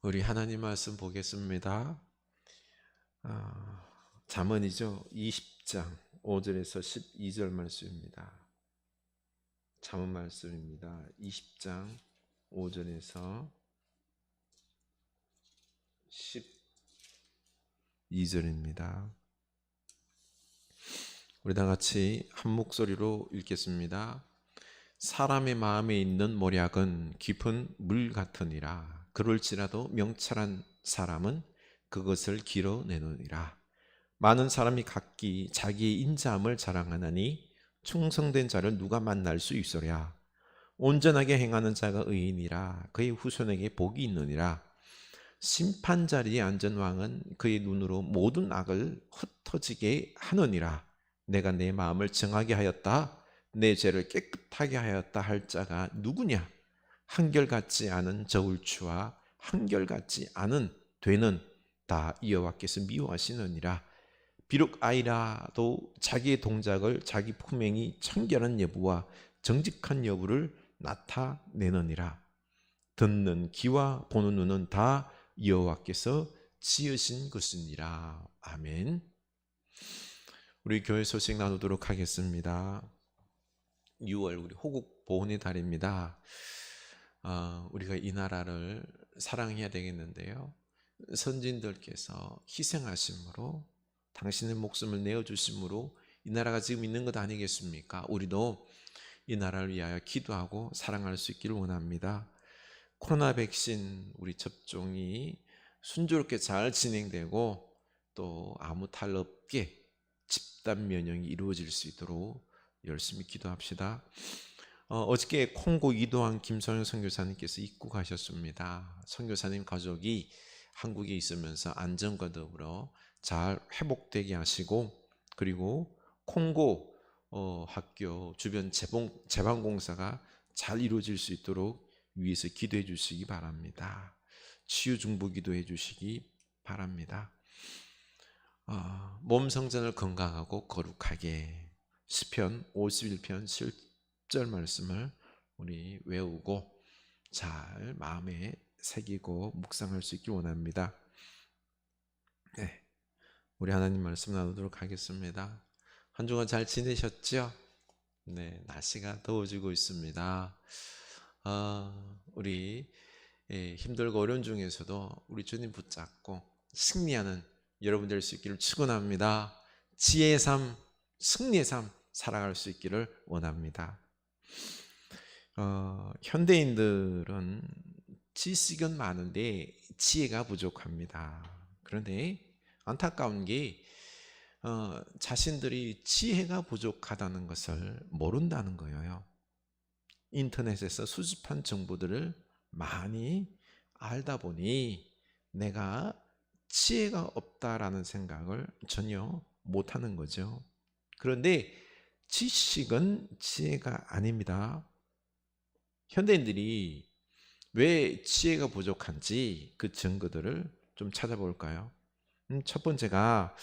우리 하나님 말씀 보겠습니다. 잠언이죠. 20장 5절에서 12절 말씀입니다. 잠언 말씀입니다. 20장 5절에서 12절입니다. 우리 다 같이 한 목소리로 읽겠습니다. 사람의 마음에 있는 모략은 깊은 물 같으니라. 그럴지라도 명철한 사람은 그것을 길어내느니라. 많은 사람이 각기 자기의 인자함을 자랑하나니 충성된 자를 누가 만날 수 있으랴. 온전하게 행하는 자가 의인이라. 그의 후손에게 복이 있느니라. 심판 자리에 앉은 왕은 그의 눈으로 모든 악을 흩어지게 하느니라. 내가 내 마음을 정하게 하였다, 내 죄를 깨끗하게 하였다 할 자가 누구냐? 한결같지 않은 저울추와 한결같지 않은 되는 다 여호와께서 미워하시느니라. 비록 아이라도 자기의 동작을 자기 품행이 청결한 여부와 정직한 여부를 나타내느니라. 듣는 귀와 보는 눈은 다 여호와께서 지으신 것이니라. 아멘. 우리 교회 소식 나누도록 하겠습니다. 6월 우리 호국 보훈의 달입니다. 우리가 이 나라를 사랑해야 되겠는데요. 선진들께서 희생하심으로, 당신의 목숨을 내어주심으로 이 나라가 지금 있는 것 아니겠습니까? 우리도 이 나라를 위하여 기도하고 사랑할 수 있기를 원합니다. 코로나 백신 우리 접종이 순조롭게 잘 진행되고 또 아무 탈 없게 집단 면역이 이루어질 수 있도록 열심히 기도합시다. 어저께 콩고 이도환 김성영 선교사님께서 입국하셨습니다. 선교사님 가족이 한국에 있으면서 안전과 더불어 잘 회복되게 하시고, 그리고 콩고 학교 주변 재방공사가 잘 이루어질 수 있도록 위에서 기도해 주시기 바랍니다. 치유 중보 기도해 주시기 바랍니다. 몸 성전을 건강하고 거룩하게, 시편 51편 10절 말씀을 우리 외우고 잘 마음에 새기고 묵상할 수 있길 원합니다. 네, 우리 하나님 말씀 나누도록 하겠습니다. 한 주간 잘 지내셨죠? 네, 날씨가 더워지고 있습니다. 우리 힘들고 어려운 중에서도 우리 주님 붙잡고 승리하는 여러분 될 수 있기를 축원합니다. 지혜의 삶, 승리의 삶 살아갈 수 있기를 원합니다. 현대인들은 지식은 많은데 지혜가 부족합니다. 그런데 안타까운 게 자신들이 지혜가 부족하다는 것을 모른다는 거예요. 인터넷에서 수집한 정보들을 많이 알다 보니 내가 지혜가 없다라는 생각을 전혀 못하는 거죠. 그런데 지식은 지혜가 아닙니다. 현대인들이 왜 지혜가 부족한지 그 증거들을 좀 찾아볼까요? 첫 번째가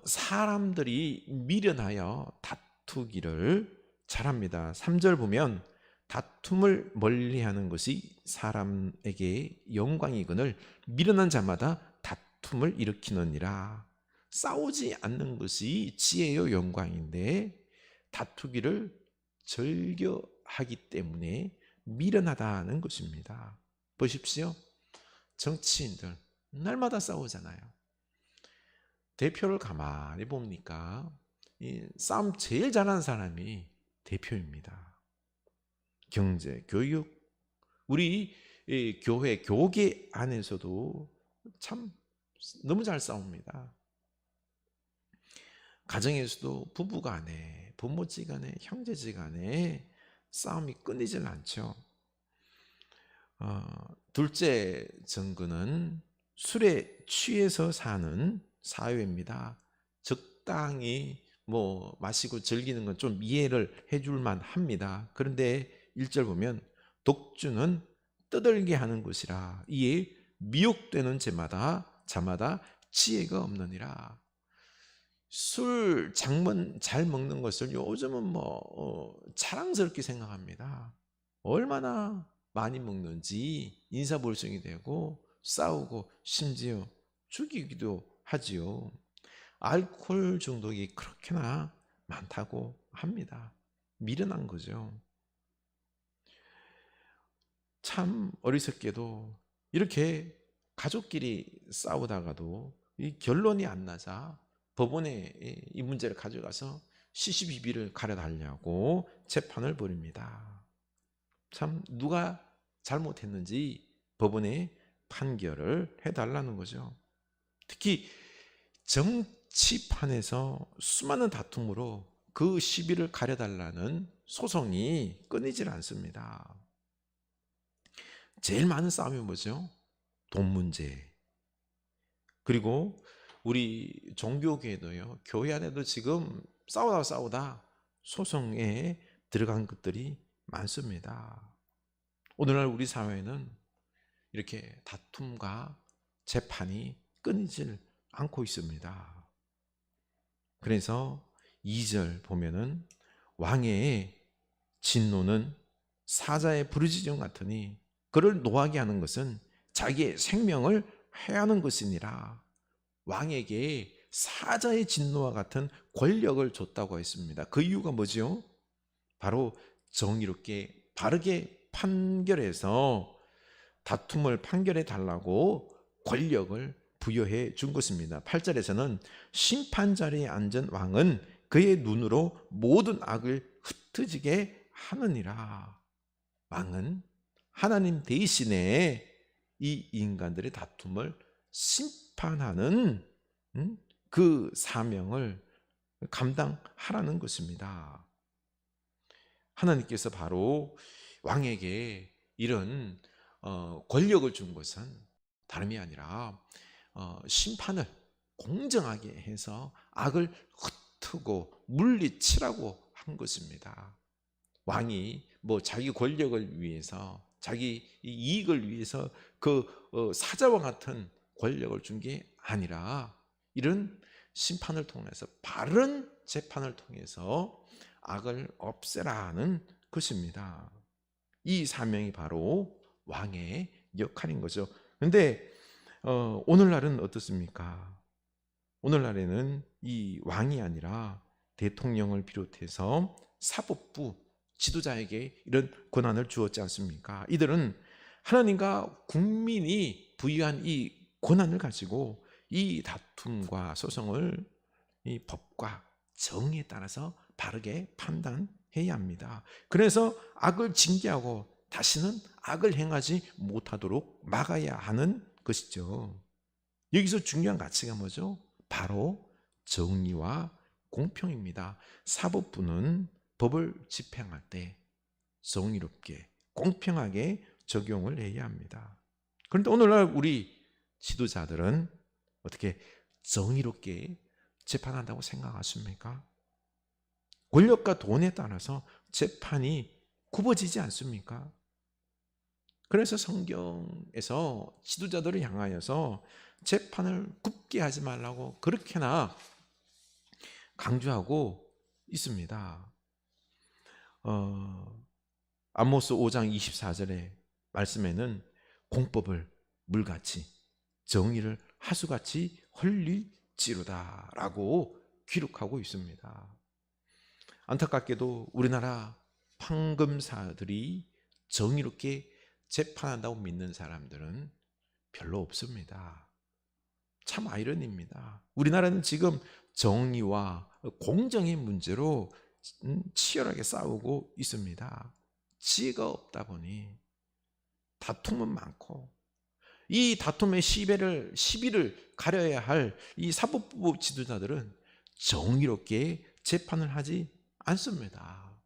사람들이 미련하여 다투기를 잘합니다. 3절 보면 다툼을 멀리하는 것이 사람에게 영광이거늘 미련한 자마다 다툼을 일으키느니라. 싸우지 않는 것이 지혜요 영광인데 다투기를 즐겨하기 때문에 미련하다는 것입니다. 보십시오. 정치인들 날마다 싸우잖아요. 대표를 가만히 봅니까? 이 싸움 제일 잘하는 사람이 대표입니다. 경제, 교육, 우리 교회, 교계 안에서도 참 너무 잘 싸웁니다. 가정에서도 부부간에, 부모지간에, 형제지간에 싸움이 끊이질 않죠. 둘째 증거는 술에 취해서 사는 사회입니다. 적당히 마시고 즐기는 건 좀 이해를 해줄 만합니다. 그런데 1절 보면 독주는 떠들게 하는 것이라. 이에 미혹되는 자마다 지혜가 없느니라. 술 장문 잘 먹는 것을 요즘은 자랑스럽게 생각합니다. 얼마나 많이 먹는지 인사불성이 되고 싸우고 심지어 죽이기도 하지요. 알코올 중독이 그렇게나 많다고 합니다. 미련한 거죠. 참 어리석게도 이렇게 가족끼리 싸우다가도 이 결론이 안 나자 법원에 이 문제를 가져가서 시시비비를 가려달라고 재판을 벌입니다. 참 누가 잘못했는지 법원에 판결을 해달라는 거죠. 특히 정치판에서 수많은 다툼으로 그 시비를 가려달라는 소송이 끊이질 않습니다. 제일 많은 싸움이 뭐죠? 돈 문제. 그리고 우리 종교계도요, 교회 안에도 지금 싸우다 소송에 들어간 것들이 많습니다. 오늘날 우리 사회는 이렇게 다툼과 재판이 끊이질 않고 있습니다. 그래서 2절 보면은 왕의 진노는 사자의 부르짖음 같으니 그를 노하게 하는 것은 자기의 생명을 해하는 것이니라. 왕에게 사자의 진노와 같은 권력을 줬다고 했습니다. 그 이유가 뭐죠? 바로 정의롭게 바르게 판결해서 다툼을 판결해 달라고 권력을 부여해 준 것입니다. 8절에서는 심판 자리에 앉은 왕은 그의 눈으로 모든 악을 흩어지게 하느니라. 왕은 하나님 대신에 이 인간들의 다툼을 심판하는 그 사명을 감당하라는 것입니다. 하나님께서 바로 왕에게 이런 권력을 준 것은 다름이 아니라 심판을 공정하게 해서 악을 흩트고 물리치라고 한 것입니다. 왕이 뭐 자기 권력을 위해서 자기 이익을 위해서 그 사자와 같은 권력을 준 게 아니라 이런 심판을 통해서 바른 재판을 통해서 악을 없애라는 것입니다. 이 사명이 바로 왕의 역할인 거죠. 그런데 오늘날은 어떻습니까? 오늘날에는 이 왕이 아니라 대통령을 비롯해서 사법부 지도자에게 이런 권한을 주었지 않습니까? 이들은 하나님과 국민이 부여한 이 권한을 가지고 이 다툼과 소송을 이 법과 정의에 따라서 바르게 판단해야 합니다. 그래서 악을 징계하고 다시는 악을 행하지 못하도록 막아야 하는 것이죠. 여기서 중요한 가치가 뭐죠? 바로 정의와 공평입니다. 사법부는 법을 집행할 때 정의롭게 공평하게 적용을 해야 합니다. 그런데 오늘날 우리 지도자들은 어떻게 정의롭게 재판한다고 생각하십니까? 권력과 돈에 따라서 재판이 굽어지지 않습니까? 그래서 성경에서 지도자들을 향하여서 재판을 굽게 하지 말라고 그렇게나 강조하고 있습니다. 아모스 5장 24절의 말씀에는 공법을 물같이 정의를 하수같이 흘릴지로다 라고 기록하고 있습니다. 안타깝게도 우리나라 판검사들이 정의롭게 재판한다고 믿는 사람들은 별로 없습니다. 참 아이러니입니다. 우리나라는 지금 정의와 공정의 문제로 치열하게 싸우고 있습니다. 지혜가 없다 보니 다툼은 많고 이 다툼의 시비를 가려야 할 이 사법부 지도자들은 정의롭게 재판을 하지 않습니다.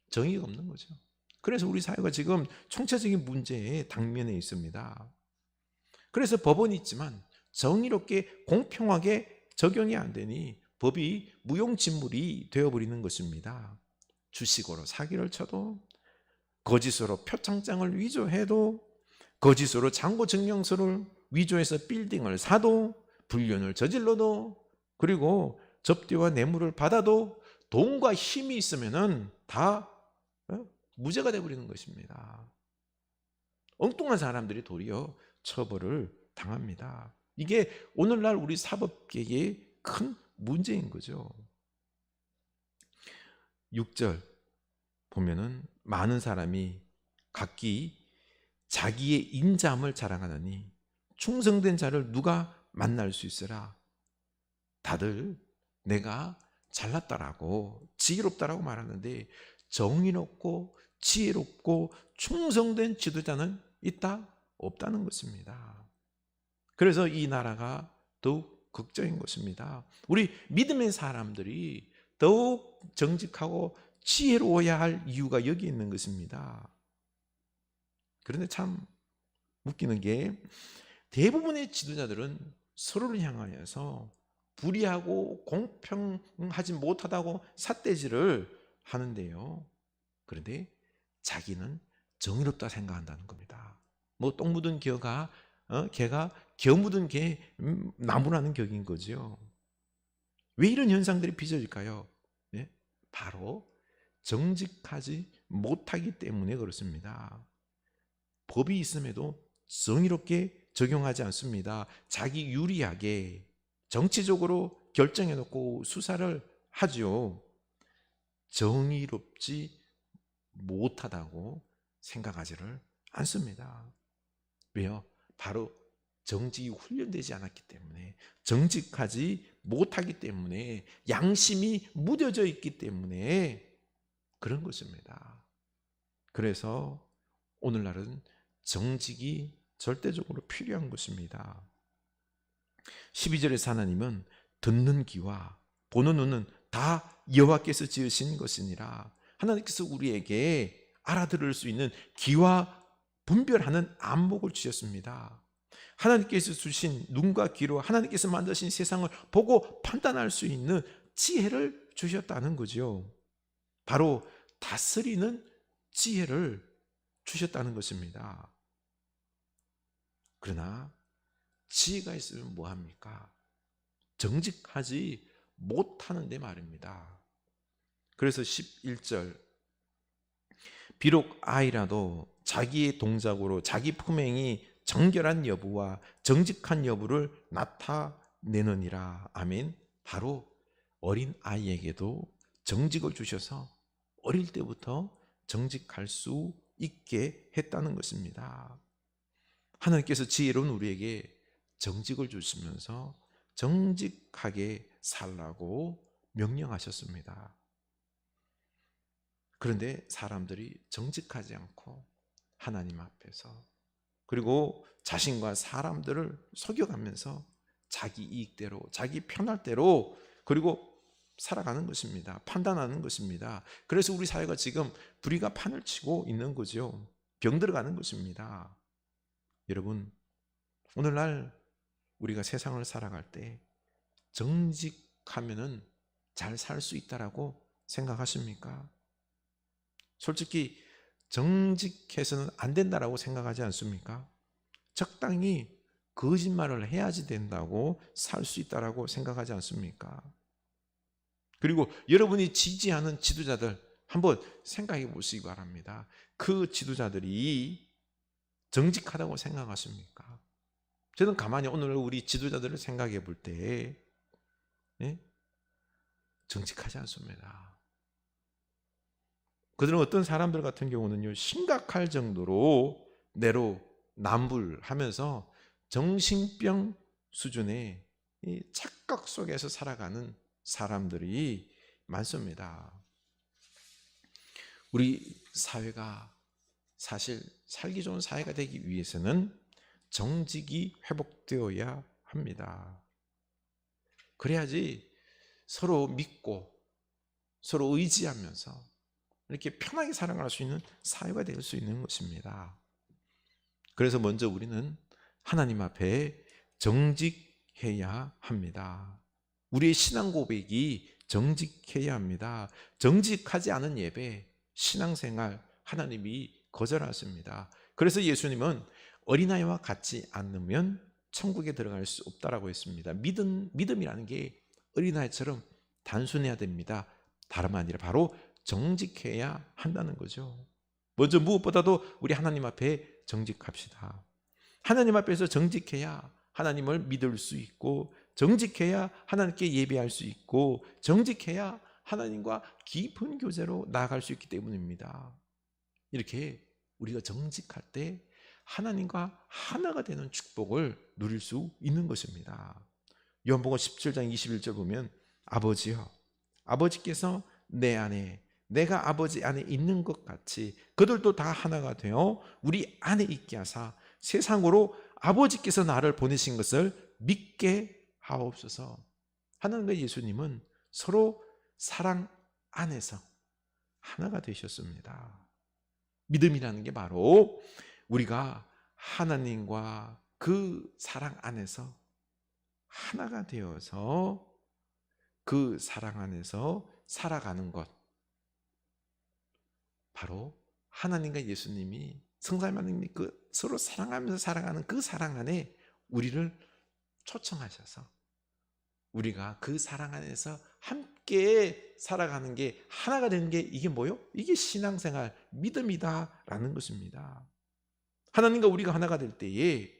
정의가 없는 거죠. 그래서 우리 사회가 지금 총체적인 문제에 당면해 있습니다. 그래서 법원이 있지만 정의롭게 공평하게 적용이 안 되니 법이 무용지물이 되어버리는 것입니다. 주식으로 사기를 쳐도, 거짓으로 표창장을 위조해도, 거짓으로 잔고증명서를 위조해서 빌딩을 사도, 불륜을 저질러도, 그리고 접대와 뇌물을 받아도 돈과 힘이 있으면은 다 무죄가 되어버리는 것입니다. 엉뚱한 사람들이 도리어 처벌을 당합니다. 이게 오늘날 우리 사법계의 큰 문제인 거죠. 6절 보면은 많은 사람이 각기 자기의 인자함을 자랑하느니 충성된 자를 누가 만날 수 있으라. 다들 내가 잘났다라고 지혜롭다라고 말하는데 정의롭고 지혜롭고 충성된 지도자는 있다? 없다는 것입니다. 그래서 이 나라가 더욱 걱정인 것입니다. 우리 믿음의 사람들이 더욱 정직하고 지혜로워야 할 이유가 여기 있는 것입니다. 그런데 참 웃기는 게 대부분의 지도자들은 서로를 향하여서 불의하고 공평하지 못하다고 삿대질을 하는데요. 그런데 자기는 정의롭다 생각한다는 겁니다. 뭐 똥 묻은 개가 겨 묻은 개 나무라는 격인 거죠. 왜 이런 현상들이 빚어질까요? 네? 바로 정직하지 못하기 때문에 그렇습니다. 법이 있음에도 정의롭게 적용하지 않습니다. 자기 유리하게 정치적으로 결정해놓고 수사를 하죠. 정의롭지 못하다고 생각하지를 않습니다. 왜요? 바로 정직이 훈련되지 않았기 때문에, 정직하지 못하기 때문에, 양심이 무뎌져 있기 때문에 그런 것입니다. 그래서 오늘날은 정직이 절대적으로 필요한 것입니다. 12절에서 하나님은 듣는 귀와 보는 눈은 다 여호와께서 지으신 것이니라. 하나님께서 우리에게 알아들을 수 있는 귀와 분별하는 안목을 주셨습니다. 하나님께서 주신 눈과 귀로 하나님께서 만드신 세상을 보고 판단할 수 있는 지혜를 주셨다는 거죠. 바로 다스리는 지혜를 주셨다는 것입니다. 그러나 지혜가 있으면 뭐합니까? 정직하지 못하는데 말입니다. 그래서 11절 비록 아이라도 자기의 동작으로 자기 품행이 정결한 여부와 정직한 여부를 나타내느니라. 아멘. 바로 어린 아이에게도 정직을 주셔서 어릴 때부터 정직할 수 있게 했다는 것입니다. 하나님께서 지혜로운 우리에게 정직을 주시면서 정직하게 살라고 명령하셨습니다. 그런데 사람들이 정직하지 않고 하나님 앞에서 그리고 자신과 사람들을 속여가면서 자기 이익대로 자기 편할 대로 그리고 살아가는 것입니다. 판단하는 것입니다. 그래서 우리 사회가 지금 불의가 판을 치고 있는 거죠. 병들어가는 것입니다. 여러분, 오늘날 우리가 세상을 살아갈 때 정직하면은 잘 살 수 있다라고 생각하십니까? 솔직히 정직해서는 안 된다라고 생각하지 않습니까? 적당히 거짓말을 해야지 된다고 살 수 있다라고 생각하지 않습니까? 그리고 여러분이 지지하는 지도자들 한번 생각해 보시기 바랍니다. 그 지도자들이 정직하다고 생각하십니까? 저는 가만히 오늘 우리 지도자들을 생각해 볼 때 정직하지 않습니다. 그들은 어떤 사람들 같은 경우는요, 심각할 정도로 내로남불하면서 정신병 수준의 착각 속에서 살아가는 사람들이 많습니다. 우리 사회가 사실 살기 좋은 사회가 되기 위해서는 정직이 회복되어야 합니다. 그래야지 서로 믿고 서로 의지하면서 이렇게 편하게 살아갈 수 있는 사회가 될 수 있는 것입니다. 그래서 먼저 우리는 하나님 앞에 정직해야 합니다. 우리의 신앙 고백이 정직해야 합니다. 정직하지 않은 예배, 신앙생활 하나님이 거절하십니다. 그래서 예수님은 어린아이와 같지 않으면 천국에 들어갈 수 없다라고 했습니다. 믿음이라는 게 어린아이처럼 단순해야 됩니다. 다름 아니라 바로 정직해야 한다는 거죠. 먼저 무엇보다도 우리 하나님 앞에 정직합시다. 하나님 앞에서 정직해야 하나님을 믿을 수 있고, 정직해야 하나님께 예배할 수 있고, 정직해야 하나님과 깊은 교제로 나아갈 수 있기 때문입니다. 이렇게 우리가 정직할 때 하나님과 하나가 되는 축복을 누릴 수 있는 것입니다. 요한복음 17장 21절 보면, 아버지여, 아버지께서 내 안에, 내가 아버지 안에 있는 것 같이 그들도 다 하나가 되어 우리 안에 있게 하사 세상으로 아버지께서 나를 보내신 것을 믿게 하옵소서. 하나님과 예수님은 서로 사랑 안에서 하나가 되셨습니다. 믿음이라는 게 바로 우리가 하나님과 그 사랑 안에서 하나가 되어서 그 사랑 안에서 살아가는 것, 바로 하나님과 예수님이, 성삼위 하나님이 그 서로 사랑하면서 살아가는 그 사랑 안에 우리를 초청하셔서 우리가 그 사랑 안에서 함께 살아가는 게, 하나가 되는 게, 이게 뭐요? 이게 신앙생활, 믿음이다라는 것입니다. 하나님과 우리가 하나가 될 때에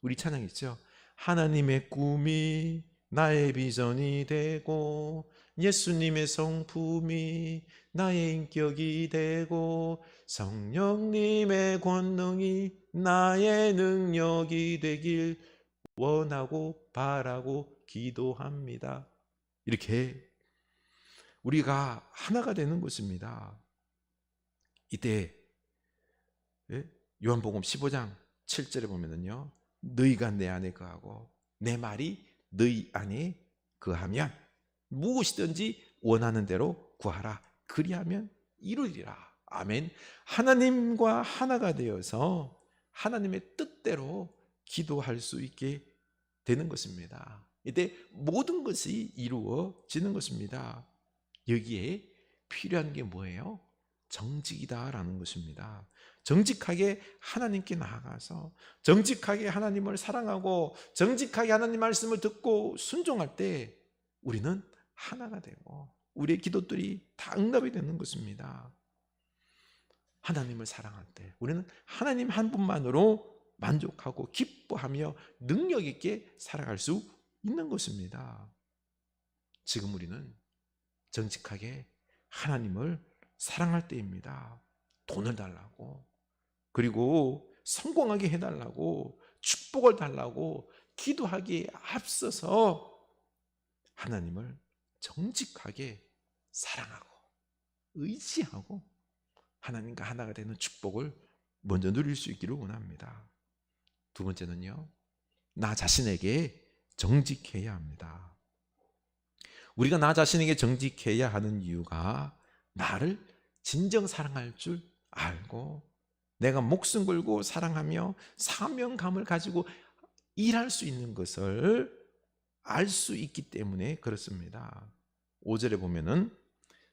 우리 찬양 있죠? 하나님의 꿈이 나의 비전이 되고 예수님의 성품이 나의 인격이 되고 성령님의 권능이 나의 능력이 되길 원하고 바라고 기도합니다. 이렇게 우리가 하나가 되는 것입니다. 이때 요한복음 15장 7절에 보면은요, 너희가 내 안에 거하고 내 말이 너희 안에 거하면 무엇이든지 원하는 대로 구하라. 그리하면 이루리라. 아멘. 하나님과 하나가 되어서 하나님의 뜻대로 기도할 수 있게 되는 것입니다. 이때 모든 것이 이루어지는 것입니다. 여기에 필요한 게 뭐예요? 정직이다라는 것입니다. 정직하게 하나님께 나아가서 정직하게 하나님을 사랑하고 정직하게 하나님 말씀을 듣고 순종할 때 우리는 하나가 되고 우리의 기도들이 다 응답이 되는 것입니다. 하나님을 사랑할 때 우리는 하나님 한 분만으로 만족하고 기뻐하며 능력 있게 살아갈 수 있는 것입니다. 지금 우리는 정직하게 하나님을 사랑할 때입니다. 돈을 달라고, 그리고 성공하게 해달라고, 축복을 달라고 기도하기에 앞서서 하나님을 정직하게 사랑하고 의지하고 하나님과 하나가 되는 축복을 먼저 누릴 수 있기를 원합니다. 두 번째는요, 나 자신에게 정직해야 합니다. 우리가 나 자신에게 정직해야 하는 이유가 나를 진정 사랑할 줄 알고 내가 목숨 걸고 사랑하며 사명감을 가지고 일할 수 있는 것을 알 수 있기 때문에 그렇습니다. 5절에 보면은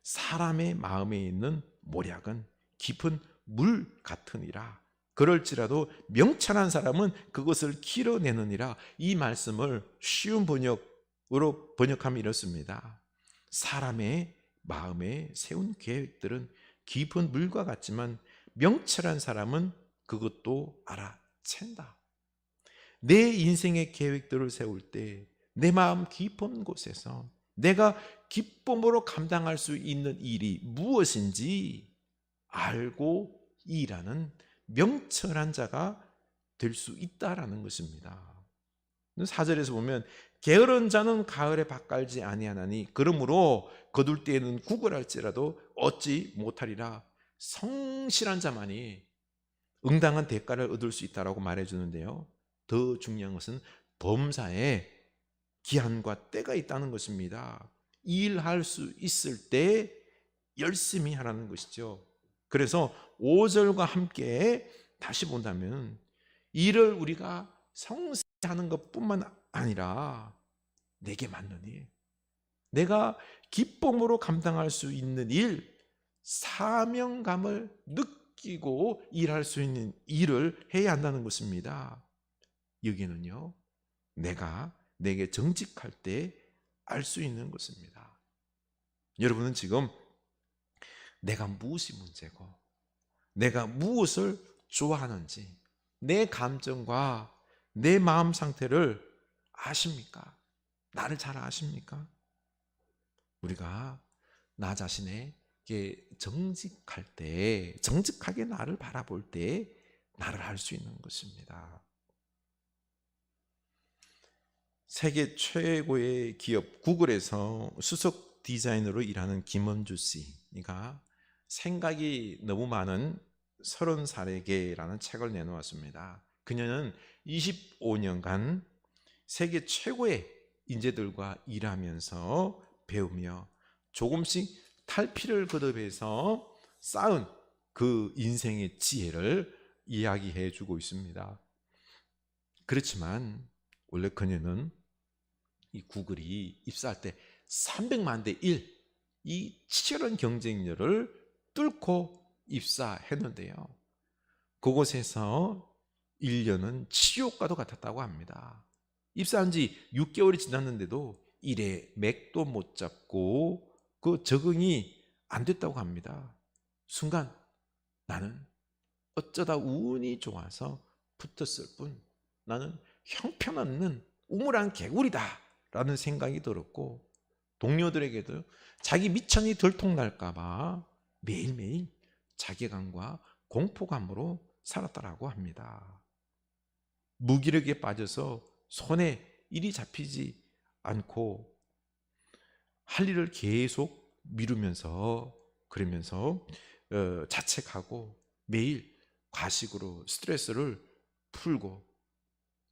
사람의 마음에 있는 모략은 깊은 물 같으니라. 그럴지라도 명철한 사람은 그것을 길어내느니라. 이 말씀을 쉬운 번역으로 번역하면 이렇습니다. 사람의 마음에 세운 계획들은 깊은 물과 같지만 명철한 사람은 그것도 알아챈다. 내 인생의 계획들을 세울 때 내 마음 깊은 곳에서 내가 기쁨으로 감당할 수 있는 일이 무엇인지 알고 일하는 명철한 자가 될 수 있다라는 것입니다. 4절에서 보면 게으른 자는 가을에 밭갈지 아니하나니 그러므로 거둘 때에는 구걸할지라도 얻지 못하리라. 성실한 자만이 응당한 대가를 얻을 수 있다라고 말해주는데요, 더 중요한 것은 범사에 기한과 때가 있다는 것입니다. 일할 수 있을 때 열심히 하라는 것이죠. 그래서 5절과 함께 다시 본다면 일을 우리가 성실히 하는 것뿐만 아니라 내게 맞는 일, 내가 기쁨으로 감당할 수 있는 일, 사명감을 느끼고 일할 수 있는 일을 해야 한다는 것입니다. 여기는요, 내게 정직할 때 알 수 있는 것입니다. 여러분은 지금 내가 무엇이 문제고 내가 무엇을 좋아하는지, 내 감정과 내 마음 상태를 아십니까? 나를 잘 아십니까? 우리가 나 자신에게 정직할 때, 정직하게 나를 바라볼 때 나를 알 수 있는 것입니다. 세계 최고의 기업 구글에서 수석 디자이너로 일하는 김원주 씨가 생각이 너무 많은 30살에게라는 책을 내놓았습니다. 그녀는 25년간 세계 최고의 인재들과 일하면서 배우며 조금씩 탈피를 거듭해서 쌓은 그 인생의 지혜를 이야기해 주고 있습니다. 그렇지만 원래 그녀는 이 구글이 입사할 때 300만 대 1, 이 치열한 경쟁률을 뚫고 입사했는데요. 그곳에서 1년은 지옥과도 같았다고 합니다. 입사한 지 6개월이 지났는데도 일에 맥도 못 잡고 그 적응이 안 됐다고 합니다. 순간 나는 어쩌다 운이 좋아서 붙었을 뿐 나는 형편없는 우물한 개구리다 라는 생각이 들었고, 동료들에게도 자기 미천이 들통날까 봐 매일매일 자괴감과 공포감으로 살았다라고 합니다. 무기력에 빠져서 손에 일이 잡히지 않고 할 일을 계속 미루면서 그러면서 자책하고 매일 과식으로 스트레스를 풀고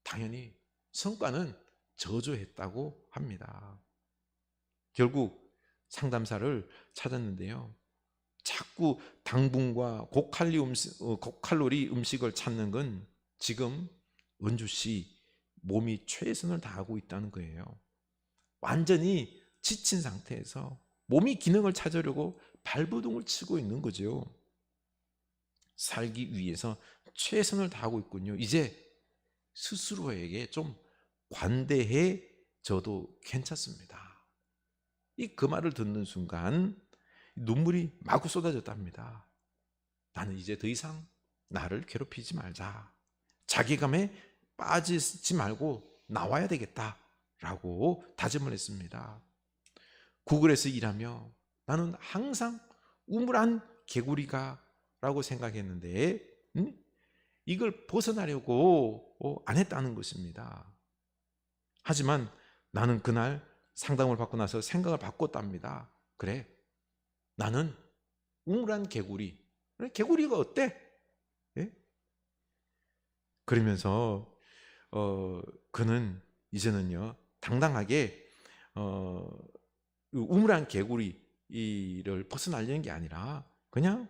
당연히 성과는 저조했다고 합니다. 결국 상담사를 찾았는데요. 자꾸 당분과 고칼로리 음식을 찾는 건 지금 은주 씨 몸이 최선을 다하고 있다는 거예요. 완전히 지친 상태에서 몸이 기능을 찾으려고 발버둥을 치고 있는 거죠. 살기 위해서 최선을 다하고 있군요. 이제 스스로에게 좀 관대해져도 괜찮습니다. 그 말을 듣는 순간 눈물이 마구 쏟아졌답니다. 나는 이제 더 이상 나를 괴롭히지 말자. 자괴감에 빠지지 말고 나와야 되겠다라고 다짐을 했습니다. 구글에서 일하며 나는 항상 우물한 개구리가라고 생각했는데 이걸 벗어나려고 안 했다는 것입니다. 하지만 나는 그날 상담을 받고 나서 생각을 바꿨답니다. 그래, 나는 우물한 개구리. 개구리가 어때? 예? 그러면서 그는 이제는요 당당하게 우물한 개구리를 벗어나려는 게 아니라 그냥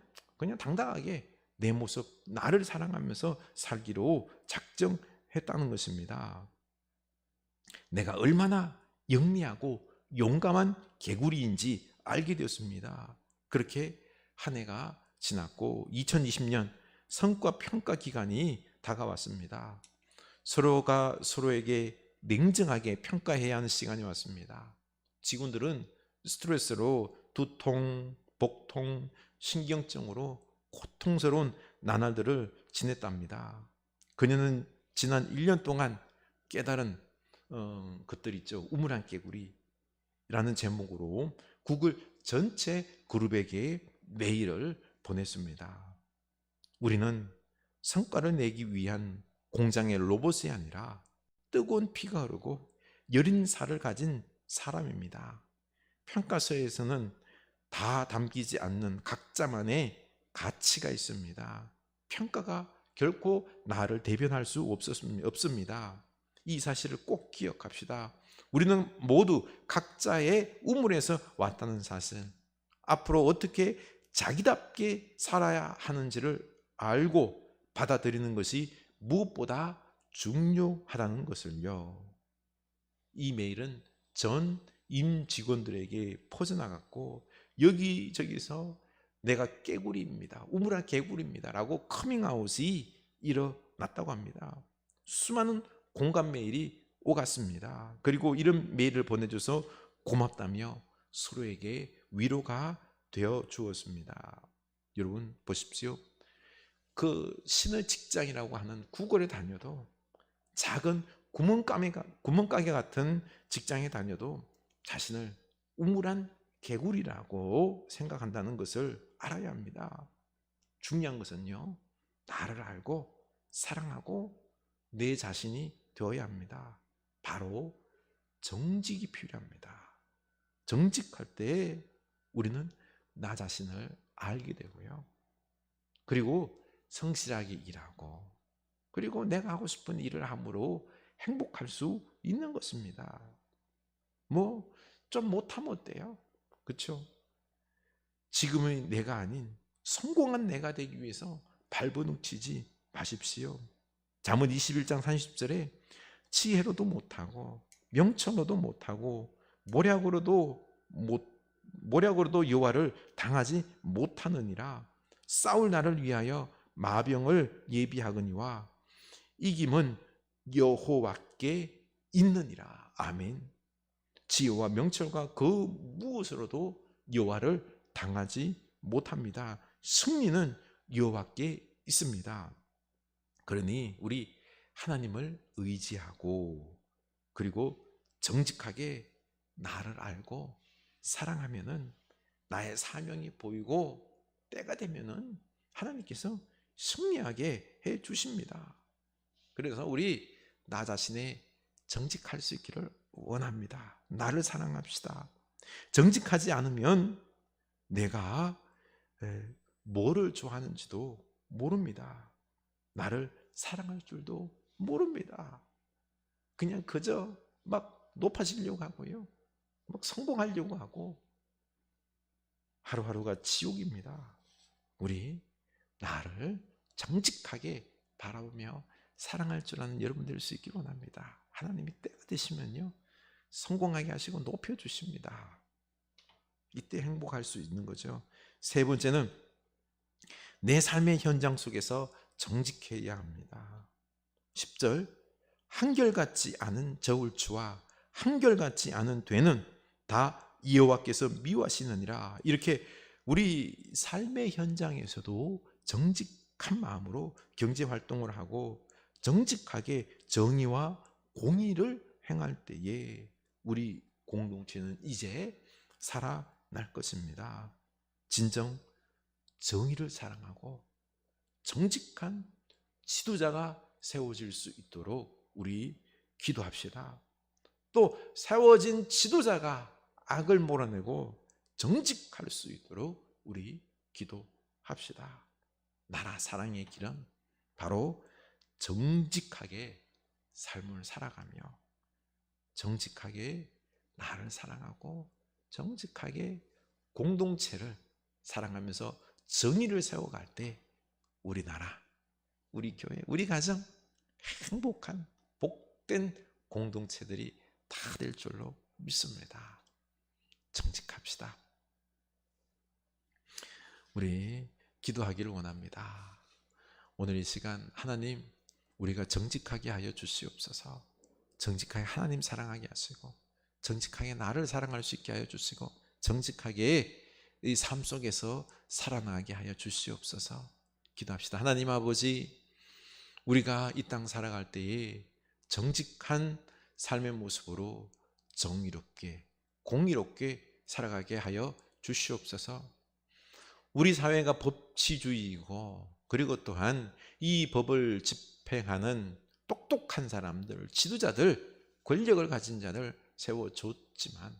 당당하게 내 모습, 나를 사랑하면서 살기로 작정했다는 것입니다. 내가 얼마나 영리하고 용감한 개구리인지 알게 되었습니다. 그렇게 한 해가 지났고 2020년 성과 평가 기간이 다가왔습니다. 서로가 서로에게 냉정하게 평가해야 하는 시간이 왔습니다. 직원들은 스트레스로 두통, 복통, 신경증으로 고통스러운 나날들을 지냈답니다. 그녀는 지난 1년 동안 깨달은 것들이 있죠. 우물한 개구리라는 제목으로 구글 전체 그룹에게 메일을 보냈습니다. 우리는 성과를 내기 위한 공장의 로봇이 아니라 뜨거운 피가 흐르고 여린 살을 가진 사람입니다. 평가서에서는 다 담기지 않는 각자만의 가치가 있습니다. 평가가 결코 나를 대변할 수 없습니다. 이 사실을 꼭 기억합시다. 우리는 모두 각자의 우물에서 왔다는 사실, 앞으로 어떻게 자기답게 살아야 하는지를 알고 받아들이는 것이 무엇보다 중요하다는 것을요. 이 메일은 전 임직원들에게 퍼져나갔고 여기저기서 내가 개구리입니다, 우물한 개구리입니다 라고 커밍아웃이 일어났다고 합니다. 수많은 공감 메일이 오갔습니다. 그리고 이런 메일을 보내줘서 고맙다며 서로에게 위로가 되어 주었습니다. 여러분 보십시오. 그 신의 직장이라고 하는 구걸에 다녀도, 작은 구멍가게 같은 직장에 다녀도 자신을 우물한 개구리라고 생각한다는 것을 알아야 합니다. 중요한 것은요, 나를 알고 사랑하고 내 자신이 되어야 합니다. 바로 정직이 필요합니다. 정직할 때 우리는 나 자신을 알게 되고요, 그리고 성실하게 일하고, 그리고 내가 하고 싶은 일을 함으로 행복할 수 있는 것입니다. 뭐 좀 못하면 어때요? 그렇죠? 지금의 내가 아닌 성공한 내가 되기 위해서 발버둥치지 마십시오. 잠언 21장 30절에 지혜로도 못하고 명철로도 못하고 모략으로도 여호와를 당하지 못하느니라. 싸울 날을 위하여 마병을 예비하거니와 이김은 여호와께 있느니라. 아멘. 지혜와 명철과 그 무엇으로도 여호와를 당하지 못합니다. 승리는 여호와께 있습니다. 그러니 우리 하나님을 의지하고, 그리고 정직하게 나를 알고 사랑하면은 나의 사명이 보이고, 때가 되면은 하나님께서 승리하게 해 주십니다. 그래서 우리 나 자신에 정직할 수 있기를 원합니다. 나를 사랑합시다. 정직하지 않으면 내가 뭐를 좋아하는지도 모릅니다. 나를 사랑할 줄도 모릅니다. 그냥 그저 막 높아지려고 하고요, 막 성공하려고 하고, 하루하루가 지옥입니다. 우리 나를 정직하게 바라보며 사랑할 줄 아는 여러분 될 수 있기를 원합니다. 하나님이 때가 되시면요, 성공하게 하시고 높여주십니다. 이때 행복할 수 있는 거죠. 세 번째는 내 삶의 현장 속에서 정직해야 합니다. 10절, 한결같지 않은 저울추와 한결같지 않은 되는 다 여호와께서 미워하시느니라. 이렇게 우리 삶의 현장에서도 정직한 마음으로 경제활동을 하고 정직하게 정의와 공의를 행할 때에 우리 공동체는 이제 살아날 것입니다. 진정 정의를 사랑하고 정직한 지도자가 세워질 수 있도록 우리 기도합시다. 또 세워진 지도자가 악을 몰아내고 정직할 수 있도록 우리 기도합시다. 나라 사랑의 길은 바로 정직하게 삶을 살아가며 정직하게 나를 사랑하고 정직하게 공동체를 사랑하면서 정의를 세워갈 때 우리 나라, 우리 교회, 우리 가정 행복한 복된 공동체들이 다 될 줄로 믿습니다. 정직합시다. 우리 기도하기를 원합니다. 오늘 이 시간 하나님, 우리가 정직하게 하여 주시옵소서. 정직하게 하나님 사랑하게 하시고 정직하게 나를 사랑할 수 있게 하여 주시고 정직하게 이 삶 속에서 살아나게 하여 주시옵소서. 기도합시다. 하나님 아버지, 우리가 이 땅 살아갈 때에 정직한 삶의 모습으로 정의롭게 공의롭게 살아가게 하여 주시옵소서. 우리 사회가 법치주의이고, 그리고 또한 이 법을 집행하는 똑똑한 사람들, 지도자들, 권력을 가진 자들 세워줬지만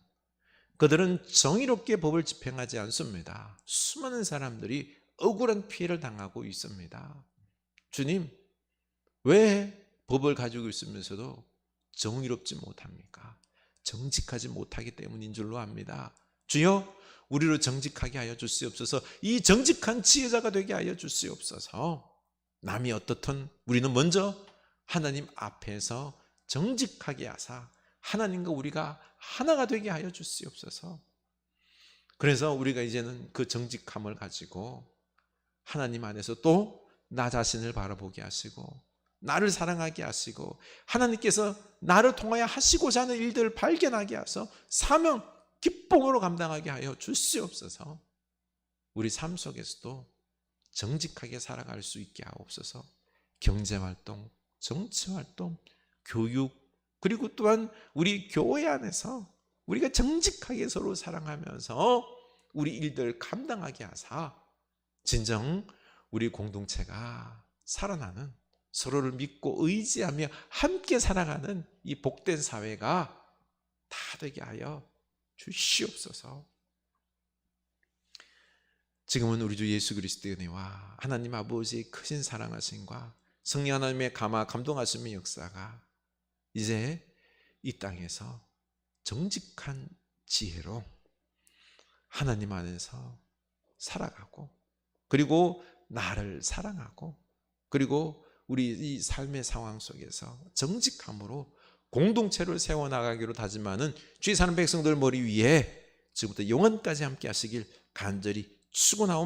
그들은 정의롭게 법을 집행하지 않습니다. 수많은 사람들이 억울한 피해를 당하고 있습니다. 주님, 왜 법을 가지고 있으면서도 정의롭지 못합니까? 정직하지 못하기 때문인 줄로 압니다. 주여, 우리로 정직하게 하여 주시옵소서. 이 정직한 지혜자가 되게 하여 주시옵소서. 남이 어떻든 우리는 먼저 하나님 앞에서 정직하게 하사 하나님과 우리가 하나가 되게 하여 주시옵소서. 그래서 우리가 이제는 그 정직함을 가지고 하나님 안에서 또 나 자신을 바라보게 하시고 나를 사랑하게 하시고 하나님께서 나를 통하여 하시고자 하는 일들을 발견하게 하셔서 사명, 기쁨으로 감당하게 하여 주시옵소서. 우리 삶 속에서도 정직하게 살아갈 수 있게 하옵소서. 경제활동, 정치활동, 교육, 그리고 또한 우리 교회 안에서 우리가 정직하게 서로 사랑하면서 우리 일들 감당하게 하사 진정 우리 공동체가 살아나는, 서로를 믿고 의지하며 함께 살아가는 이 복된 사회가 다 되게 하여 주시옵소서. 지금은 우리 주 예수 그리스도의 은혜와 하나님 아버지의 크신 사랑하심과 성령 하나님의 감동하심의 역사가 이제 이 땅에서 정직한 지혜로 하나님 안에서 살아가고, 그리고 나를 사랑하고, 그리고 우리 이 삶의 상황 속에서 정직함으로 공동체를 세워나가기로 다짐하는 주의 사는 백성들 머리 위에 지금부터 영원까지 함께 하시길 간절히 축원하옵나이다.